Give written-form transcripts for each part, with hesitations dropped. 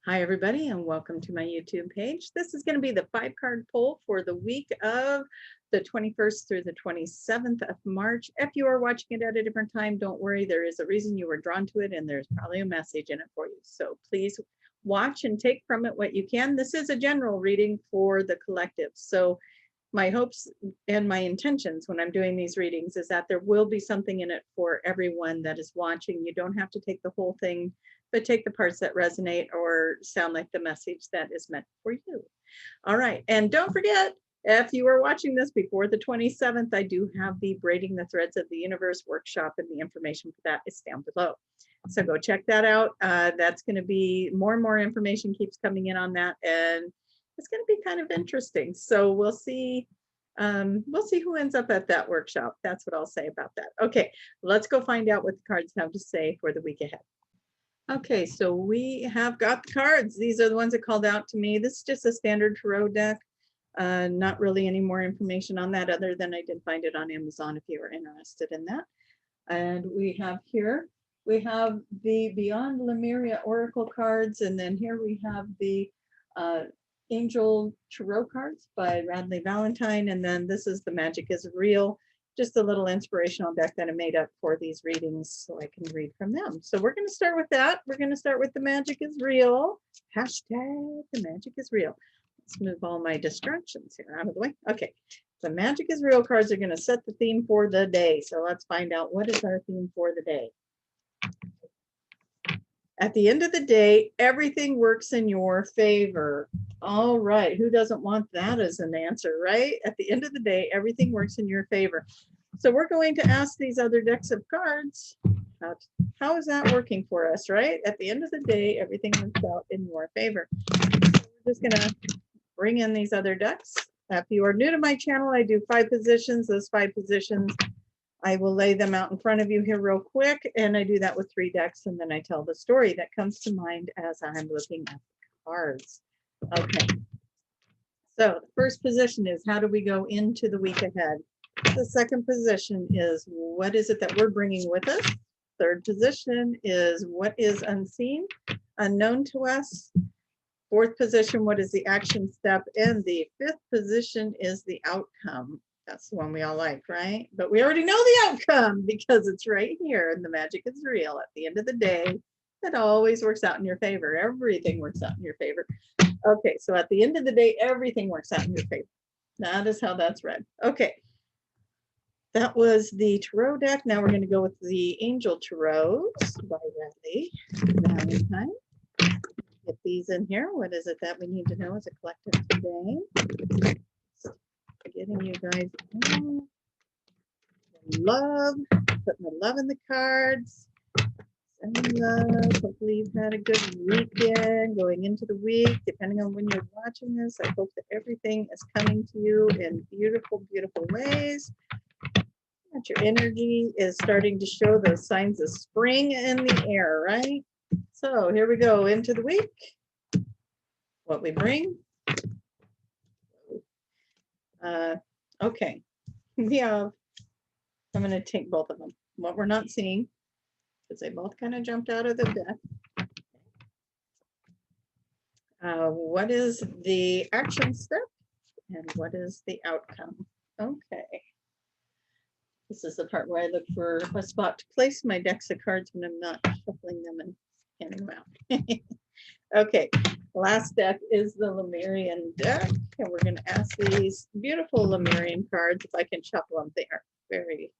Hi, everybody, and welcome to my YouTube page. This is going to be the 5-card pull for the week of the 21st through the 27th of March. If you are watching it at a different time, don't worry. There is a reason you were drawn to it, and there's probably a message in it for you. So please watch and take from it what you can. This is a general reading for the collective. So my hopes and my intentions when I'm doing these readings is that there will be something in it for everyone that is watching. You don't have to take the whole thing, but take the parts that resonate or sound like the message that is meant for you. All right. And don't forget, if you are watching this before the 27th, I do have the Braiding the Threads of the Universe workshop, and the information for that is down below. So go check that out. That's going to be more and more information keeps coming in on that, and it's going to be kind of interesting. So we'll see who ends up at that workshop. That's what I'll say about that. Okay, let's go find out what the cards have to say for the week ahead. Okay, so we have got the cards. These are the ones that called out to me. This is just a standard tarot deck. Not really any more information on that other than I did find it on Amazon if you are interested in that. And we have here, we have the Beyond Lemuria Oracle cards, and then here we have the Angel Tarot cards by Radleigh Valentine, and then this is the Magic is Real, just a little inspirational deck that I made up for these readings so I can read from them. So we're going to start with that. We're going to start with the Magic is Real. Hashtag the Magic is Real. Let's move all my distractions here out of the way. Okay, the Magic is Real cards are going to set the theme for the day. So let's find out what is our theme for the day. At the end of the day, everything works in your favor. All right, who doesn't want that as an answer, right? At the end of the day, everything works in your favor. So we're going to ask these other decks of cards, how is that working for us, right? At the end of the day, everything works out in your favor. So we're just gonna bring in these other decks. If you are new to my channel, I do 5 positions. Those 5 positions, I will lay them out in front of you here real quick, and I do that with 3 decks, and then I tell the story that comes to mind as I'm looking at the cards. Okay, so the first position is how do we go into the week ahead? The second position is what is it that we're bringing with us? Third position is what is unseen, unknown to us. Fourth position, what is the action step? And the 5th position is the outcome. That's the one we all like, right? But we already know the outcome because it's right here, and the magic is real. At the end of the day, it always works out in your favor. Everything works out in your favor. Okay, so at the end of the day, everything works out in your favor. That is how that's read. Okay, that was the tarot deck. Now we're going to go with the Angel Tarots by Radleigh Valentine. Get these in here. What is it that we need to know as a collective today? Getting you guys love, putting the love in the cards. Sending love. Hopefully you've had a good weekend going into the week. Depending on when you're watching this, I hope that everything is coming to you in beautiful, beautiful ways. That your energy is starting to show those signs of spring in the air, right? So here we go into the week. What we bring. Okay, we have, I'm going to take both of them. What we're not seeing, because they both kind of jumped out of the deck. What is the action step and what is the outcome? Okay. This is the part where I look for a spot to place my decks of cards when I'm not shuffling them and handing them out. Okay, last deck is the Lemurian deck, and we're going to ask these beautiful Lemurian cards, if I can shuffle them. They are very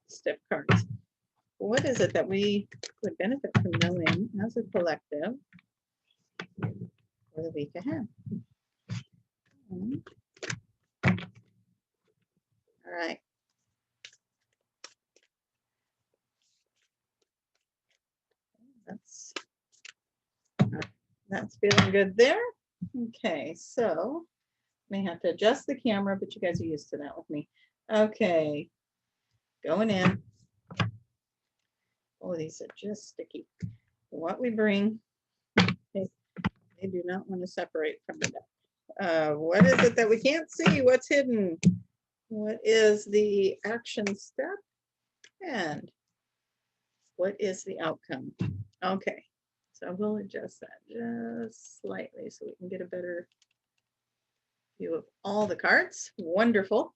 stiff cards. What is it that we would benefit from knowing as a collective for the week ahead? All right. That's feeling good there. Okay, so may have to adjust the camera, but you guys are used to that with me. Okay, going in. Oh, these are just sticky. What we bring, they do not want to separate from the deck. What is it that we can't see? What's hidden? What is the action step? And what is the outcome? Okay, So we'll adjust that just slightly so we can get a better view of all the cards. Wonderful.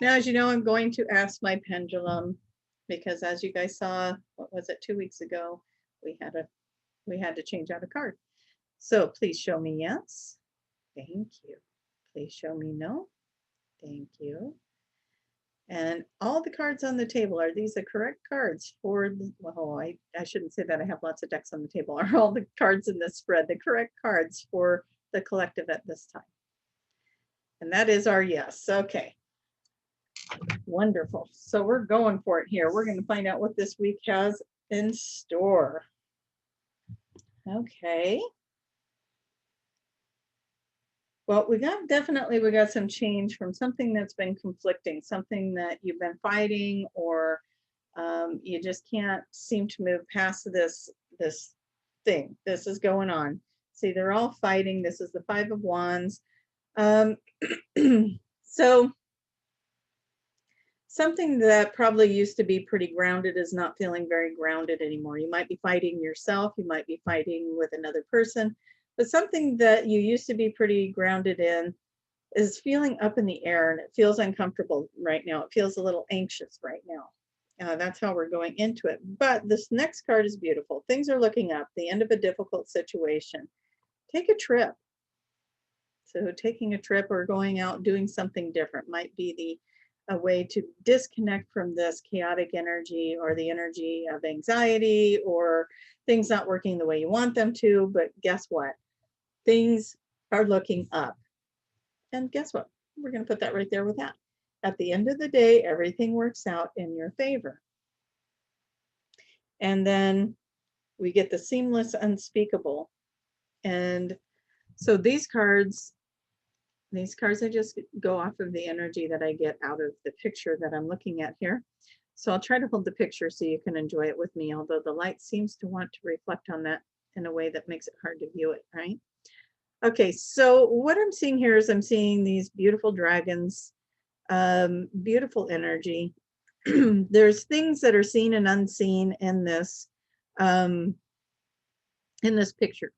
Now, as you know, I'm going to ask my pendulum because, as you guys saw, what was it, 2 weeks ago, we had to change out a card. So please show me yes. Thank you. Please show me no. Thank you. And all the cards on the table, are these the correct cards for the, well, I shouldn't say that, I have lots of decks on the table. Are all the cards in this spread the correct cards for the collective at this time? And that is our yes. Okay. Wonderful. So we're going for it here. We're going to find out what this week has in store. Okay. Well, we got some change from something that's been conflicting, something that you've been fighting, or you just can't seem to move past this thing. This is going on. See, they're all fighting. This is the 5 of Wands. So something that probably used to be pretty grounded is not feeling very grounded anymore. You might be fighting yourself. You might be fighting with another person. But something that you used to be pretty grounded in is feeling up in the air, and it feels uncomfortable right now. It feels a little anxious right now. That's how we're going into it. But this next card is beautiful. Things are looking up, the end of a difficult situation. Take a trip. So taking a trip or going out, doing something different might be a way to disconnect from this chaotic energy or the energy of anxiety or things not working the way you want them to. But guess what? Things are looking up. And guess what? We're going to put that right there with that. At the end of the day, everything works out in your favor. And then we get the seamless unspeakable. And so these cards, I just go off of the energy that I get out of the picture that I'm looking at here. So I'll try to hold the picture so you can enjoy it with me, although the light seems to want to reflect on that in a way that makes it hard to view it, right? Okay, so what I'm seeing here is I'm seeing these beautiful dragons, beautiful energy. There's things that are seen and unseen in this picture.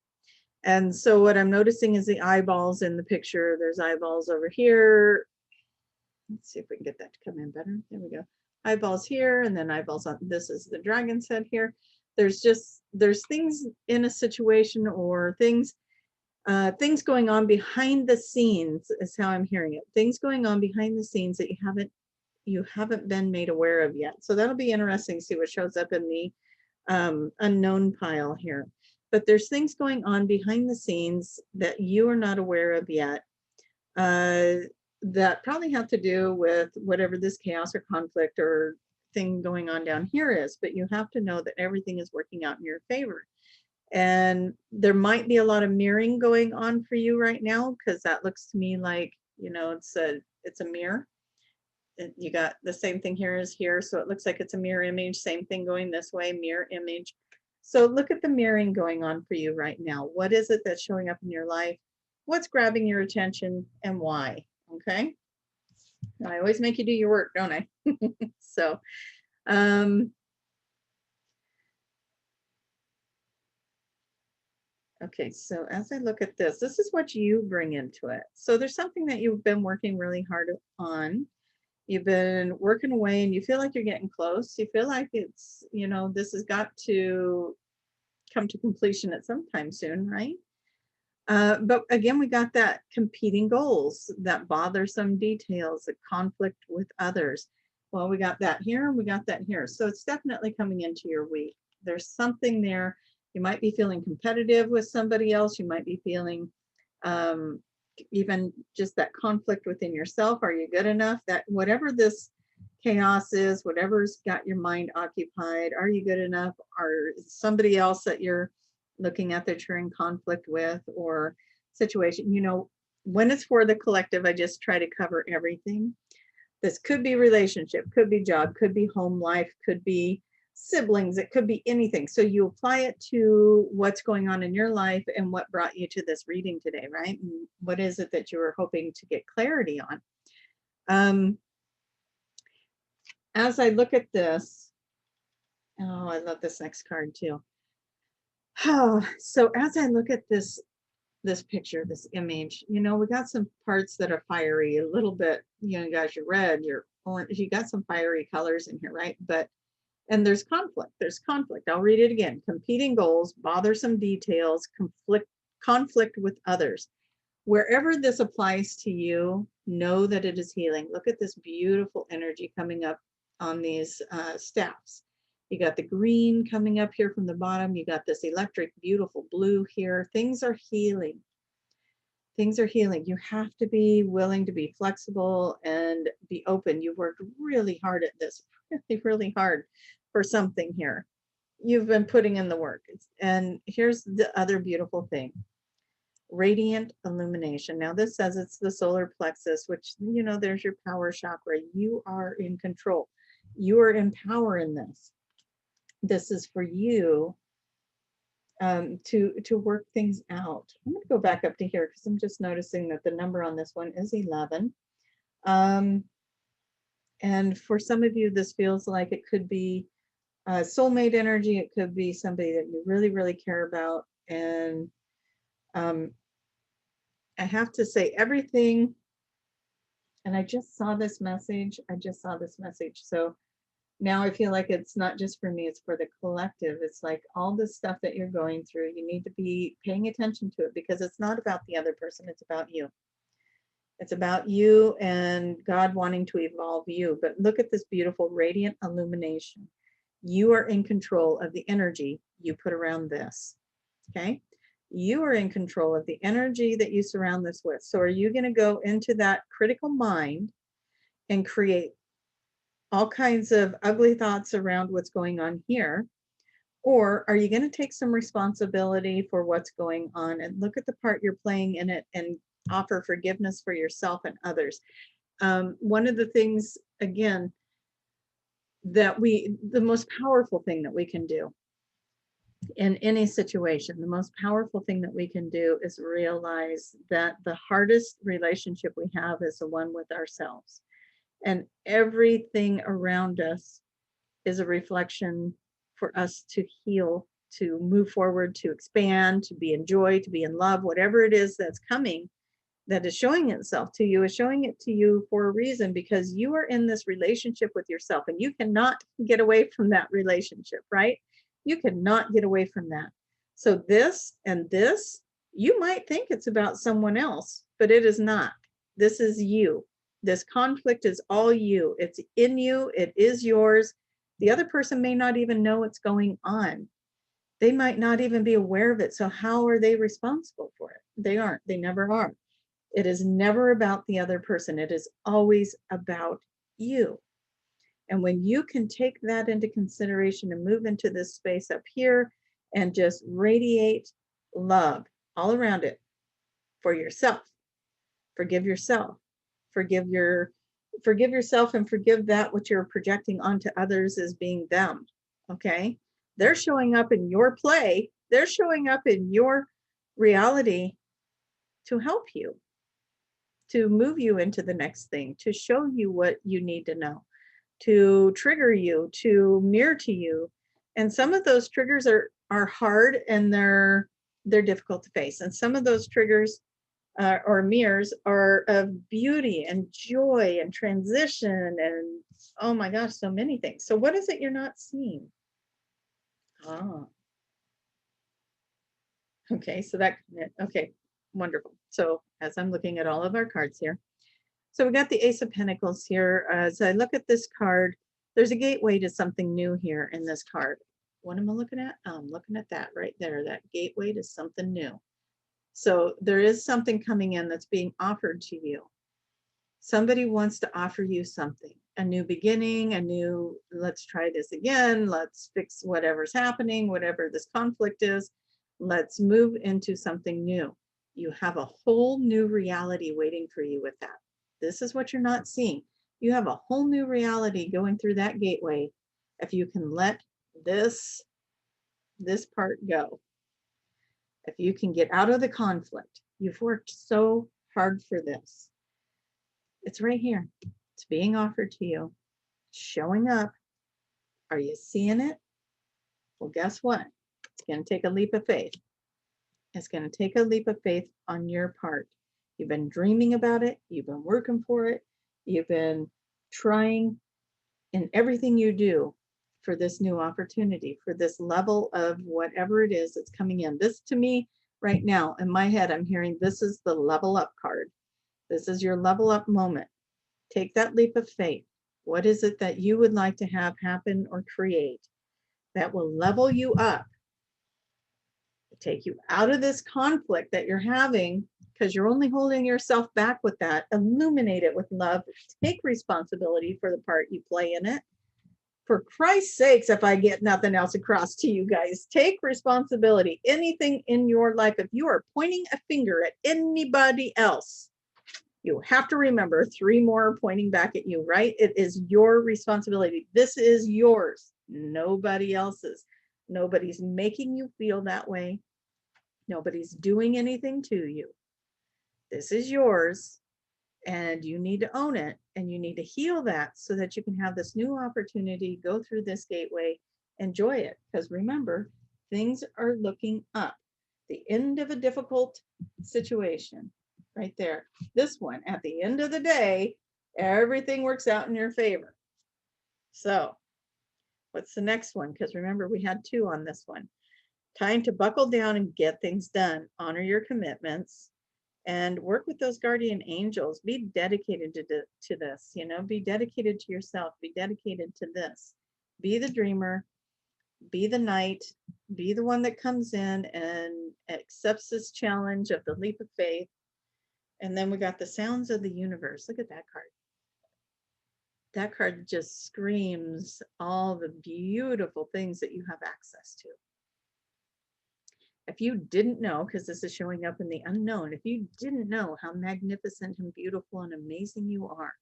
And so what I'm noticing is the eyeballs in the picture. There's eyeballs over here. Let's see if we can get that to come in better. There we go. Eyeballs here, and then eyeballs on, this is the dragon's head here. There's things in a situation, or things going on behind the scenes is how I'm hearing it. Things going on behind the scenes that you haven't been made aware of yet. So that'll be interesting to see what shows up in the unknown pile here. But there's things going on behind the scenes that you are not aware of yet that probably have to do with whatever this chaos or conflict or thing going on down here is. But you have to know that everything is working out in your favor. And there might be a lot of mirroring going on for you right now, because that looks to me like, you know, it's a mirror. You got the same thing here as here, so it looks like it's a mirror image. Same thing going this way, mirror image. So look at the mirroring going on for you right now. What is it that's showing up in your life? What's grabbing your attention, and why? Okay. I always make you do your work, don't I? So okay, so as I look at this is what you bring into it. So there's something that you've been working really hard on. You've been working away and you feel like you're getting close. You feel like it's, you know, this has got to come to completion at some time soon, right? But again, we got that competing goals, that bothersome details, the conflict with others. Well, we got that here, we got that here. So it's definitely coming into your week. There's something there. You might be feeling competitive with somebody else. You might be feeling even just that conflict within yourself. Are you good enough? That whatever this chaos is, whatever's got your mind occupied, are you good enough? Or somebody else that you're looking at that you're in conflict with, or situation, you know, when it's for the collective, I just try to cover everything. This could be relationship, could be job, could be home life, could be siblings, it could be anything. So you apply it to what's going on in your life and what brought you to this reading today, right? And what is it that you were hoping to get clarity on? As I look at this, oh, I love this next card too. Oh, so as I look at this picture, this image, you know, we got some parts that are fiery, a little bit, you know, you got your red, your orange, you got some fiery colors in here, right? But, and there's conflict. There's conflict. I'll read it again. Competing goals, bothersome details, conflict with others. Wherever this applies to you, know that it is healing. Look at this beautiful energy coming up on these staffs. You got the green coming up here from the bottom. You got this electric, beautiful blue here. Things are healing. Things are healing. You have to be willing to be flexible and be open. You've worked really hard at this, really, really hard for something here. You've been putting in the work. And here's the other beautiful thing. Radiant illumination. Now this says it's the solar plexus, which, you know, there's your power chakra. You are in control. You are in power in this. This is for you to work things out. I'm going to go back up to here because I'm just noticing that the number on this one is 11. And for some of you, this feels like it could be soulmate energy. It could be somebody that you really, really care about. And I have to say everything, and I just saw this message. So now I feel like it's not just for me, it's for the collective. It's like all the stuff that you're going through, you need to be paying attention to it because it's not about the other person, it's about you. It's about you and God wanting to evolve you. But look at this beautiful radiant illumination. You are in control of the energy you put around this, okay? You are in control of the energy that you surround this with. So are you going to go into that critical mind and create all kinds of ugly thoughts around what's going on here? Or are you going to take some responsibility for what's going on and look at the part you're playing in it and offer forgiveness for yourself and others? One of the things, again, that the most powerful thing that we can do in any situation, the most powerful thing that we can do is realize that the hardest relationship we have is the one with ourselves. And everything around us is a reflection for us to heal, to move forward, to expand, to be in joy, to be in love, whatever it is that's coming, that is showing itself to you, is showing it to you for a reason, because you are in this relationship with yourself and you cannot get away from that relationship, right? You cannot get away from that. So this and this, you might think it's about someone else, but it is not. This is you. This conflict is all you. It's in you. It is yours. The other person may not even know what's going on. They might not even be aware of it. So how are they responsible for it? They aren't. They never are. It is never about the other person. It is always about you. And when you can take that into consideration and move into this space up here and just radiate love all around it for yourself, forgive yourself, forgive yourself, and forgive that which you're projecting onto others as being them. Okay? They're showing up in your play. They're showing up in your reality to help you, to move you into the next thing, to show you what you need to know, to trigger you, to mirror to you. And some of those triggers are hard and they're difficult to face. And some of those triggers or mirrors are of beauty and joy and transition and, oh my gosh, so many things. So what is it you're not seeing? Okay, so okay, wonderful. So as I'm looking at all of our cards here, so we got the Ace of Pentacles here. As I look at this card, there's a gateway to something new here in this card. What am I looking at? I'm looking at that right there, that gateway to something new. So there is something coming in that's being offered to you. Somebody wants to offer you something, a new beginning, a new, let's try this again, let's fix whatever's happening, whatever this conflict is, let's move into something new. You have a whole new reality waiting for you with that. This is what you're not seeing. You have a whole new reality going through that gateway if you can let this part go. If you can get out of the conflict. You've worked so hard for this. It's right here. It's being offered to you. Showing up. Are you seeing it? Well, guess what? going to take a leap of faith. It's going to take a leap of faith on your part. You've been dreaming about it. You've been working for it. You've been trying in everything you do for this new opportunity, for this level of whatever it is that's coming in. This, to me, right now, in my head, I'm hearing this is the level up card. This is your level up moment. Take that leap of faith. What is it that you would like to have happen or create that will level you up? Take you out of this conflict that you're having because you're only holding yourself back with that. Illuminate it with love. Take responsibility for the part you play in it. For Christ's sakes, if I get nothing else across to you guys, take responsibility. Anything in your life, if you are pointing a finger at anybody else, you have to remember 3 more are pointing back at you, right? It is your responsibility. This is yours, nobody else's. Nobody's making you feel that way. Nobody's doing anything to you. This is yours, and you need to own it, and you need to heal that so that you can have this new opportunity, go through this gateway, enjoy it. Because remember, things are looking up. The end of a difficult situation, right there. This one, at the end of the day, everything works out in your favor. So, what's the next one? Because remember, we had 2 on this one. Time to buckle down and get things done. Honor your commitments and work with those guardian angels. Be dedicated to this, you know, be dedicated to yourself, be dedicated to this. Be the dreamer, be the knight, be the one that comes in and accepts this challenge of the leap of faith. And then we got the sounds of the universe. Look at that card. That card just screams all the beautiful things that you have access to. If you didn't know, because this is showing up in the unknown, if you didn't know how magnificent and beautiful and amazing you are,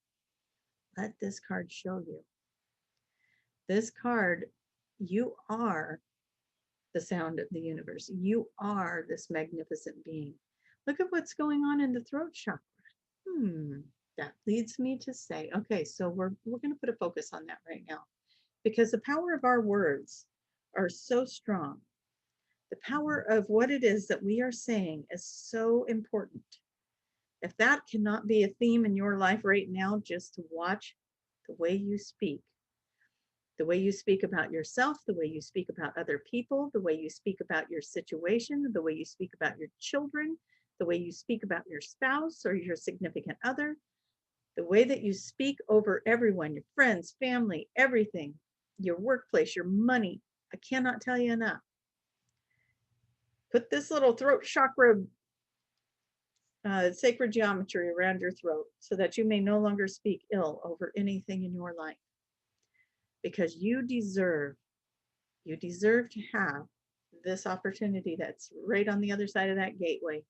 let this card show you. This card, you are the sound of the universe. You are this magnificent being. Look at what's going on in the throat chakra. That leads me to say, okay, so we're going to put a focus on that right now, because the power of our words are so strong. The power of what it is that we are saying is so important. If that cannot be a theme in your life right now, just to watch the way you speak. The way you speak about yourself, the way you speak about other people, the way you speak about your situation, the way you speak about your children, the way you speak about your spouse or your significant other, the way that you speak over everyone, your friends, family, everything, your workplace, your money. I cannot tell you enough. Put this little throat chakra sacred geometry around your throat so that you may no longer speak ill over anything in your life. Because you deserve to have this opportunity that's right on the other side of that gateway.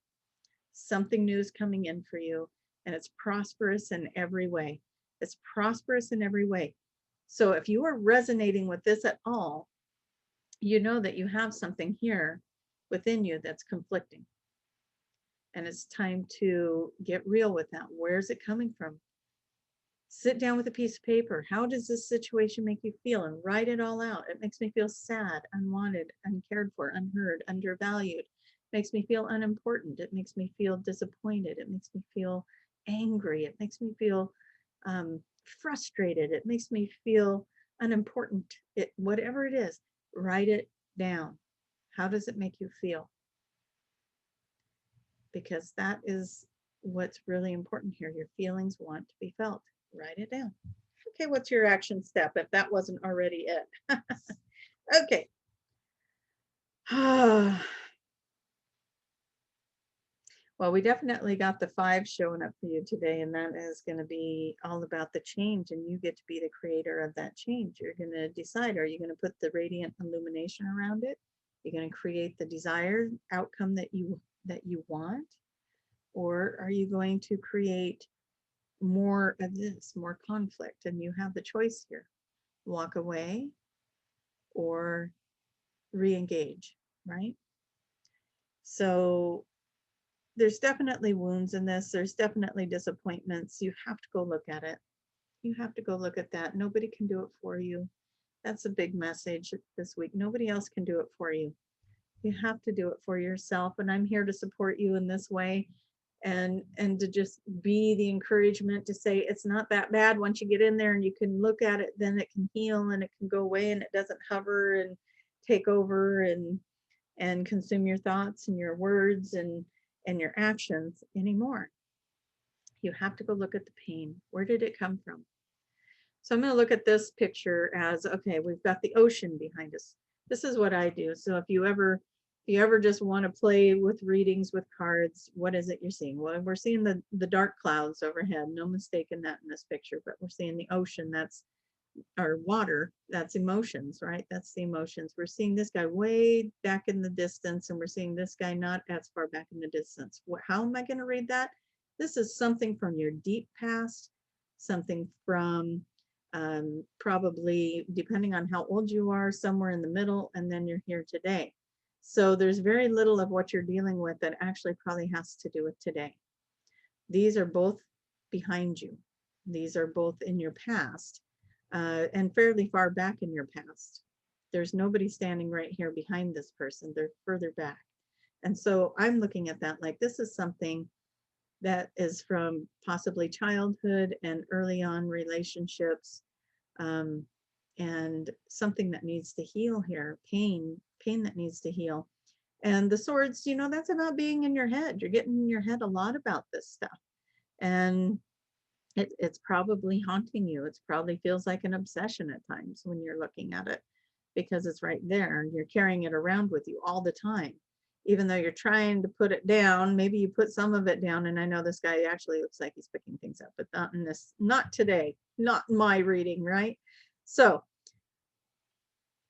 Something new is coming in for you, and it's prosperous in every way. It's prosperous in every way. So if you are resonating with this at all, you know that you have something here within you that's conflicting. And it's time to get real with that. Where's it coming from? Sit down with a piece of paper. How does this situation make you feel? And write it all out. It makes me feel sad, unwanted, uncared for, unheard, undervalued. It makes me feel unimportant. It makes me feel disappointed. It makes me feel angry. It makes me feel frustrated. It makes me feel unimportant. Whatever it is, write it down. How does it make you feel? Because that is what's really important here. Your feelings want to be felt. Write it down. Okay, what's your action step if that wasn't already it? Okay. Well, we definitely got the 5 showing up for you today, and that is going to be all about the change, and you get to be the creator of that change. You're going to decide, are you going to put the radiant illumination around it? You're going to create the desired outcome that you want, or are you going to create more of this, more conflict? And you have the choice here. Walk away or re-engage, right? So there's definitely wounds in this. There's definitely disappointments. You have to go look at it. You have to go look at that. Nobody can do it for you. That's a big message this week. Nobody else can do it for you. You have to do it for yourself. And I'm here to support you in this way, and to just be the encouragement to say it's not that bad. Once you get in there and you can look at it, then it can heal and it can go away, and it doesn't hover and take over and consume your thoughts and your words and your actions anymore. You have to go look at the pain. Where did it come from? So I'm going to look at this picture as, okay, we've got the ocean behind us. This is what I do. So if you ever just want to play with readings with cards, what is it you're seeing? Well, we're seeing the dark clouds overhead. No mistake in that in this picture, but we're seeing the ocean. That's our water. That's emotions, right? That's the emotions. We're seeing this guy way back in the distance, and we're seeing this guy not as far back in the distance. How am I going to read that? This is something from your deep past, something from probably, depending on how old you are, somewhere in the middle, and then you're here today. So there's very little of what you're dealing with that actually probably has to do with today. These are both behind you. These are both in your past, and fairly far back in your past. There's nobody standing right here behind this person. They're further back. And so I'm looking at that like this is something that is from possibly childhood and early on relationships, and something that needs to heal here, pain that needs to heal. And the swords, you know, that's about being in your head. You're getting in your head a lot about this stuff. And it's probably haunting you. It probably feels like an obsession at times when you're looking at it, because it's right there and you're carrying it around with you all the time. Even though you're trying to put it down, maybe you put some of it down. And I know this guy actually looks like he's picking things up, but not in this, not today, not in my reading, right? So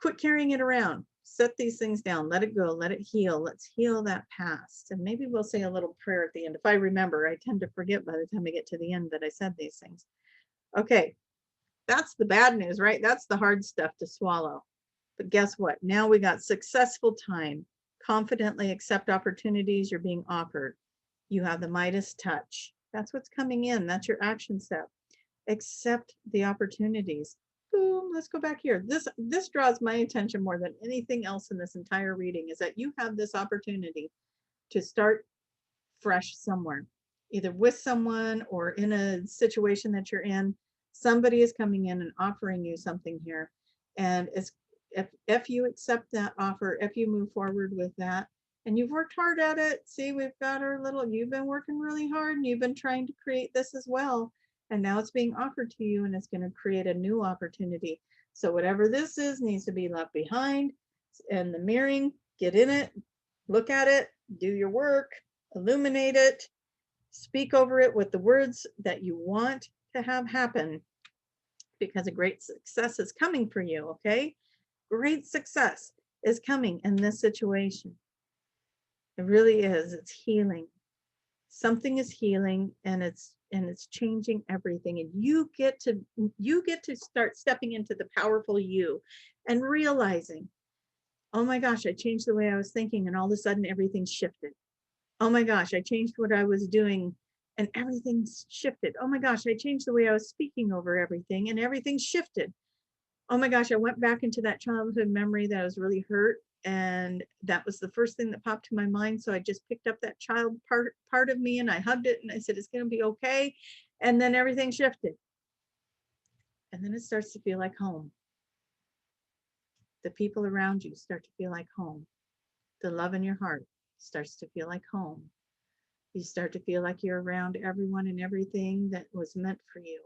quit carrying it around. Set these things down. Let it go. Let it heal. Let's heal that past. And maybe we'll say a little prayer at the end. If I remember, I tend to forget by the time I get to the end that I said these things. Okay, that's the bad news, right? That's the hard stuff to swallow. But guess what? Now we got successful time. Confidently accept opportunities you're being offered. You have the Midas touch. That's what's coming in. That's your action step. Accept the opportunities. Boom, let's go back here. This draws my attention more than anything else in this entire reading, is that you have this opportunity to start fresh somewhere, either with someone or in a situation that you're in. Somebody is coming in and offering you something here. And it's, if you accept that offer, if you move forward with that, and you've worked hard at it, see, we've got our little, you've been working really hard and you've been trying to create this as well. And now it's being offered to you, and it's going to create a new opportunity. So whatever this is needs to be left behind. And the mirroring, get in it, look at it, do your work, illuminate it, speak over it with the words that you want to have happen, because a great success is coming for you, okay? Great success is coming in this situation. It really is. It's healing. Something is healing, and it's changing everything. And you get to start stepping into the powerful you and realizing, oh my gosh, I changed the way I was thinking, and all of a sudden everything's shifted. Oh my gosh, I changed what I was doing and everything's shifted. Oh my gosh, I changed the way I was speaking over everything and everything's shifted. Oh my gosh, I went back into that childhood memory that I was really hurt, and that was the first thing that popped to my mind. So I just picked up that child part of me and I hugged it and I said, it's going to be okay. And then everything shifted. And then it starts to feel like home. The people around you start to feel like home. The love in your heart starts to feel like home. You start to feel like you're around everyone and everything that was meant for you.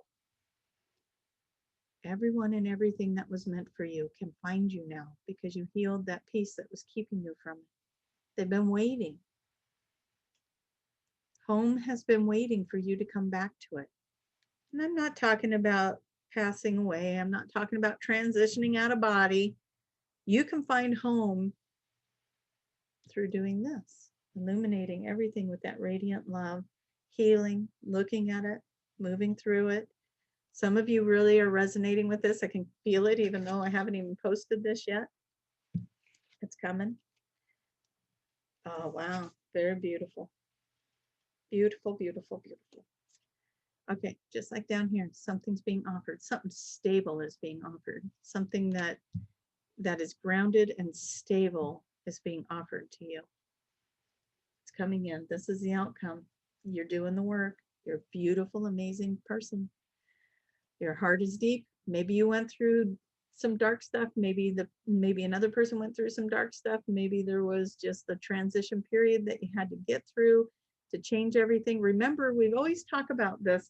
Everyone and everything that was meant for you can find you now, because you healed that piece that was keeping you from it. They've been waiting. Home has been waiting for you to come back to it. And I'm not talking about passing away. I'm not talking about transitioning out of body. You can find home through doing this, illuminating everything with that radiant love, healing, looking at it, moving through it. Some of you really are resonating with this. I can feel it, even though I haven't even posted this yet. It's coming. Oh, wow. Very beautiful. Beautiful, beautiful, beautiful. Okay, just like down here, something's being offered. Something stable is being offered. Something that is grounded and stable is being offered to you. It's coming in. This is the outcome. You're doing the work. You're a beautiful, amazing person. Your heart is deep. Maybe you went through some dark stuff. Maybe another person went through some dark stuff. Maybe there was just the transition period that you had to get through to change everything. Remember, we've always talked about this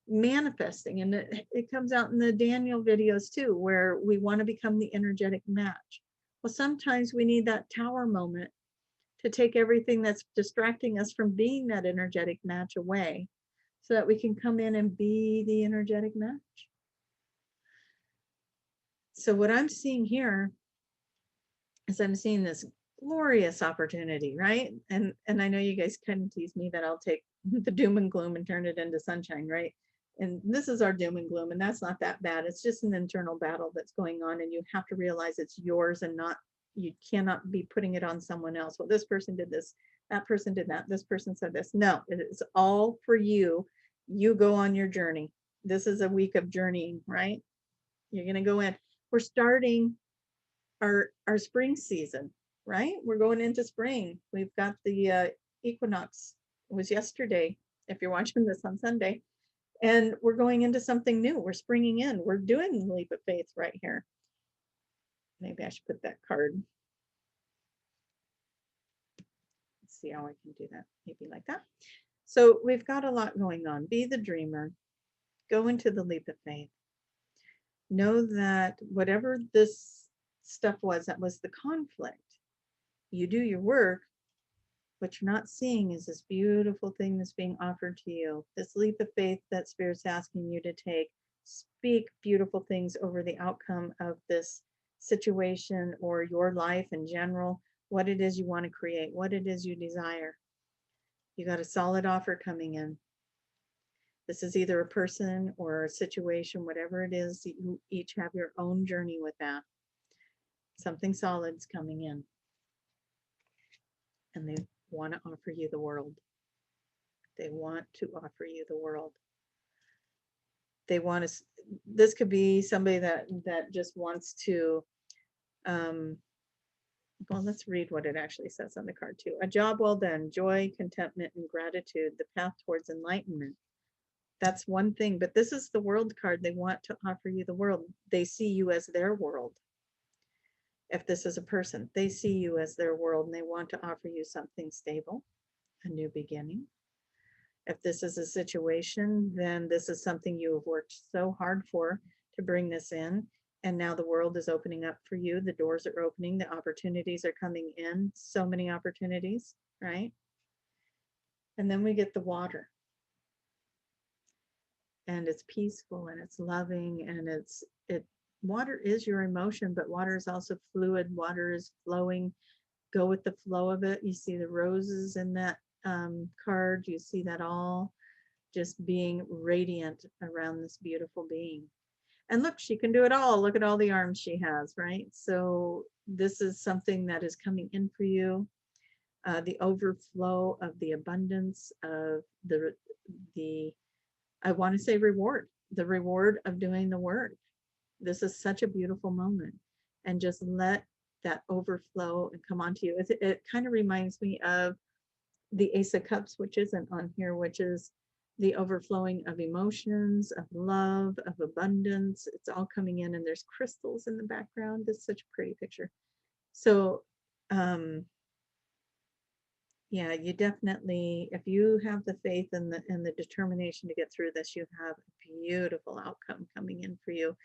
manifesting, and it comes out in the Daniel videos too, where we want to become the energetic match. Well, sometimes we need that tower moment to take everything that's distracting us from being that energetic match away, so that we can come in and be the energetic match. So what I'm seeing here is I'm seeing this glorious opportunity, right? And I know you guys kind of tease me that I'll take the doom and gloom and turn it into sunshine, right? And this is our doom and gloom, and that's not that bad. It's just an internal battle that's going on, and you have to realize it's yours, and not, you cannot be putting it on someone else. Well, this person did this, that person did that, this person said this. No, it is all for you. You go on your journey. This is a week of journeying, right? You're going to go in. We're starting our spring season, right? We're going into spring. We've got the equinox. It was yesterday, if you're watching this on Sunday. And we're going into something new. We're springing in. We're doing the leap of faith right here. Maybe I should put that card. Let's see how I can do that. Maybe like that. So we've got a lot going on. Be the dreamer. Go into the leap of faith. Know that whatever this stuff was, that was the conflict. You do your work. What you're not seeing is this beautiful thing that's being offered to you. This leap of faith that Spirit's asking you to take. Speak beautiful things over the outcome of this situation or your life in general. What it is you want to create, what it is you desire. You got a solid offer coming in. This is either a person or a situation, whatever it is. You each have your own journey with that. Something solid's coming in. And they want to offer you the world. They want to offer you the world. They want to, this could be somebody that just wants to, well, let's read what it actually says on the card too. A job well done, joy, contentment, and gratitude, the path towards enlightenment. That's one thing, but this is the world card. They want to offer you the world. They see you as their world. If this is a person, they see you as their world, and they want to offer you something stable, a new beginning. If this is a situation, then this is something you have worked so hard for to bring this in. And now the world is opening up for you. The doors are opening. The opportunities are coming in. So many opportunities, right? And then we get the water. And it's peaceful and it's loving, and water is your emotion, but water is also fluid. Water is flowing. Go with the flow of it. You see the roses in that card. You see that all just being radiant around this beautiful being. And look, she can do it all. Look at all the arms she has, right? So this is something that is coming in for you. The overflow of the abundance of the I want to say reward, the reward of doing the work. This is such a beautiful moment, and just let that overflow and come onto you. It kind of reminds me of the Ace of Cups, which isn't on here, which is the overflowing of emotions, of love, of abundance. It's all coming in, and there's crystals in the background. It's such a pretty picture. So, yeah, you definitely, if you have the faith and the determination to get through this, you have a beautiful outcome coming in for you.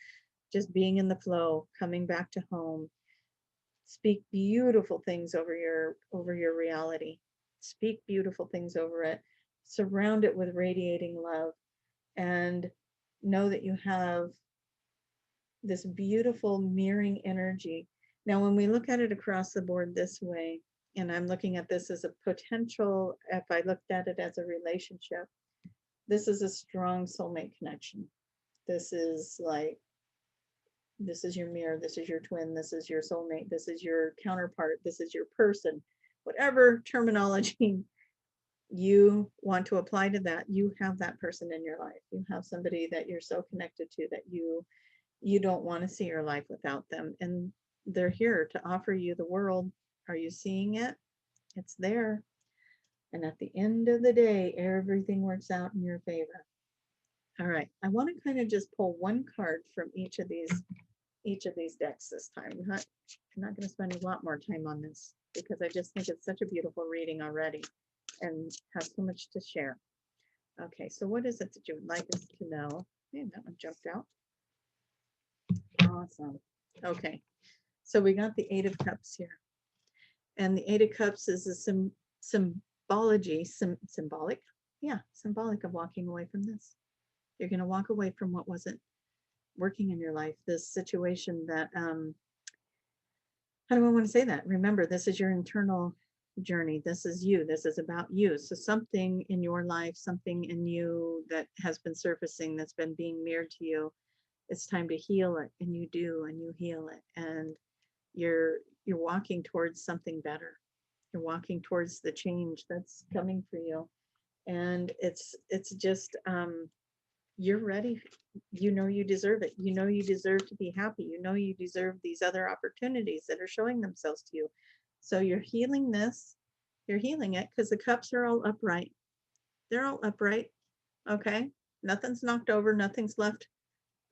Just being in the flow, coming back to home. Speak beautiful things over your reality. Speak beautiful things over it. Surround it with radiating love, and know that you have this beautiful mirroring energy. Now, when we look at it across the board this way, and I'm looking at this as a potential, if I looked at it as a relationship, this is a strong soulmate connection. This is like, this is your mirror, this is your twin, this is your soulmate, this is your counterpart, this is your person, whatever terminology you want to apply to that, you have that person in your life. You have somebody that you're so connected to that you don't want to see your life without them. And they're here to offer you the world, Are you seeing it? It's there. And at the end of the day, everything works out in your favor. All right, I want to kind of just pull one card from each of these decks this time. I'm not going to spend a lot more time on this because I just think it's such a beautiful reading already and has so much to share. Okay, so what is it that you would like us to know? Hey, that one jumped out. Awesome. Okay, so we got the Eight of Cups here. And the Eight of Cups is a symbolic of walking away from this. You're going to walk away from what wasn't working in your life, this situation that, how do I want to say that? Remember, this is your internal journey. This is you. This is about you. So something in your life, something in you that has been surfacing, that's been being mirrored to you, it's time to heal it. And you do, and you heal it. And you're walking towards something better. You're walking towards the change that's coming for you. And it's just, you're ready. You know you deserve it. You know you deserve to be happy. You know you deserve these other opportunities that are showing themselves to you. So you're healing this. You're healing it because the cups are all upright. They're all upright. Okay? Nothing's knocked over. Nothing's left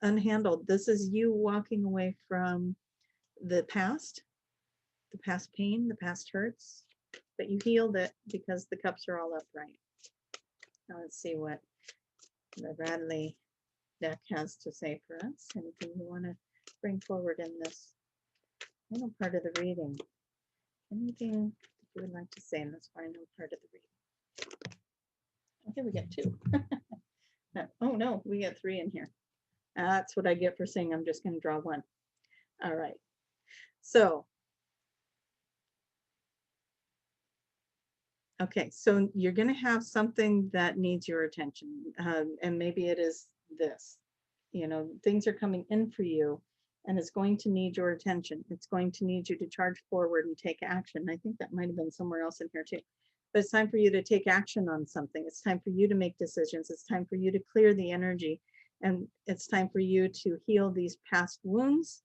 unhandled. This is you walking away from the past pain, the past hurts, but you healed it because the cups are all upright. Now let's see what the Radleigh deck has to say for us. Anything you want to bring forward in this final part of the reading? Anything that you would like to say in this final part of the reading? Okay, we get two. Oh no, we got three in here. That's what I get for saying I'm just going to draw one. All right. So, okay, so you're going to have something that needs your attention, and maybe it is this. You know, things are coming in for you, and it's going to need your attention. It's going to need you to charge forward and take action. I think that might have been somewhere else in here too. But it's time for you to take action on something. It's time for you to make decisions. It's time for you to clear the energy, and it's time for you to heal these past wounds.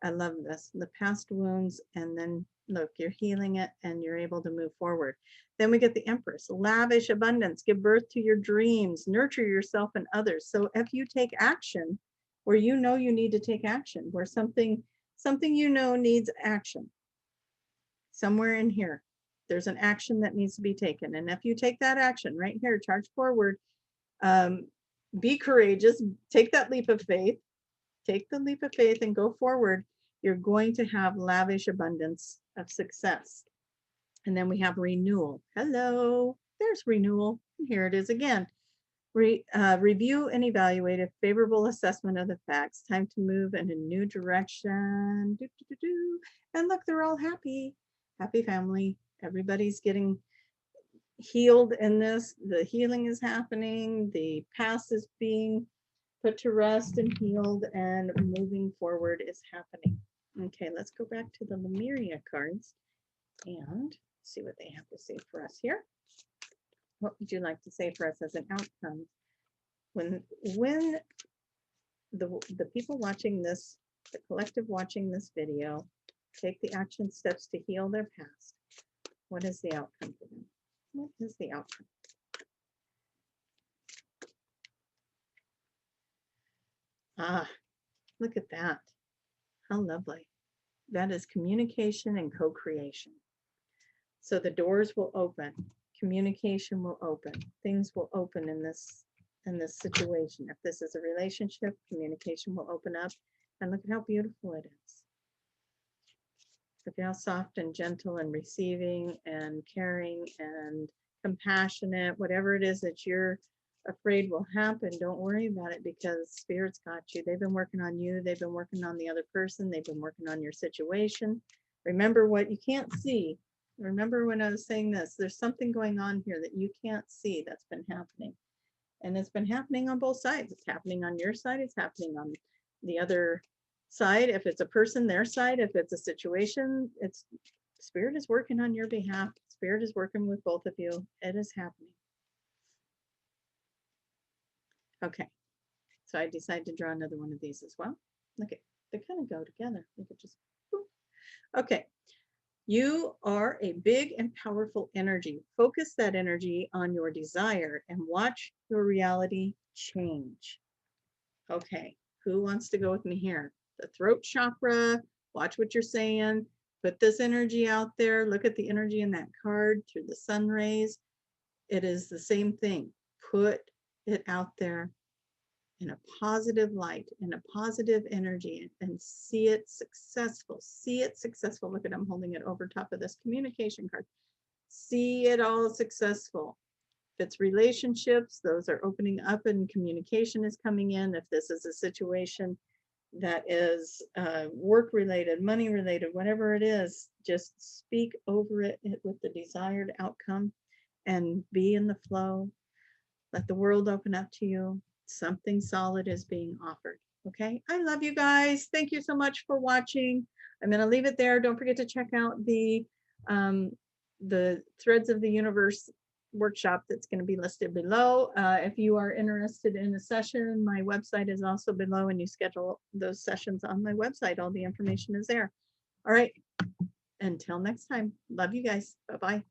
I love this, the past wounds, and then look, you're healing it and you're able to move forward. Then we get the Empress, lavish abundance, give birth to your dreams, nurture yourself and others. So if you take action where you know you need to take action, where something you know needs action, somewhere in here, there's an action that needs to be taken. And if you take that action right here, charge forward, be courageous, take that leap of faith, and go forward, you're going to have lavish abundance of success. And then we have renewal. Hello, there's renewal. And here it is again. Review and evaluate a favorable assessment of the facts. Time to move in a new direction. And look, they're all happy. Happy family. Everybody's getting healed in this. The healing is happening. The past is being put to rest and healed, and moving forward is happening. Okay, let's go back to the Lemuria cards and see what they have to say for us here. What would you like to say for us as an outcome? When the people watching this, the collective watching this video, take the action steps to heal their past, what is the outcome for them? What is the outcome? Ah, look at that. How lovely. That is communication and co-creation. So the doors will open, communication will open, things will open in this situation. If this is a relationship, communication will open up, and look at how beautiful it is. Look at how soft and gentle and receiving and caring and compassionate, whatever it is that you're afraid will happen, don't worry about it, because Spirit's got you. They've been working on you. They've been working on the other person. They've been working on your situation. Remember what you can't see. Remember when I was saying this, there's something going on here that you can't see that's been happening. And it's been happening on both sides. It's happening on your side. It's happening on the other side. If it's a person, their side. If it's a situation, it's Spirit is working on your behalf. Spirit is working with both of you. It is happening. Okay, so I decided to draw another one of these as well. Look at, they kind of go together. We could just, boop. Okay, You are a big and powerful energy. Focus that energy on your desire and watch your reality change. Okay, who wants to go with me here? The throat chakra, watch what you're saying. Put this energy out there. Look at the energy in that card through the sun rays. It is the same thing. Put it out there in a positive light, in a positive energy, and see it successful. See it successful. Look at, I'm holding it over top of this communication card. See it all successful. If it's relationships, those are opening up and communication is coming in. If this is a situation that is work related, money related, whatever it is, just speak over it with the desired outcome and be in the flow. Let the world open up to you. Something solid is being offered. Okay, I love you guys. Thank you so much for watching. I'm going to leave it there. Don't forget to check out the Threads of the Universe workshop that's going to be listed below. If you are interested in a session, my website is also below, and you schedule those sessions on my website. All the information is there. All right, until next time, love you guys. Bye-bye.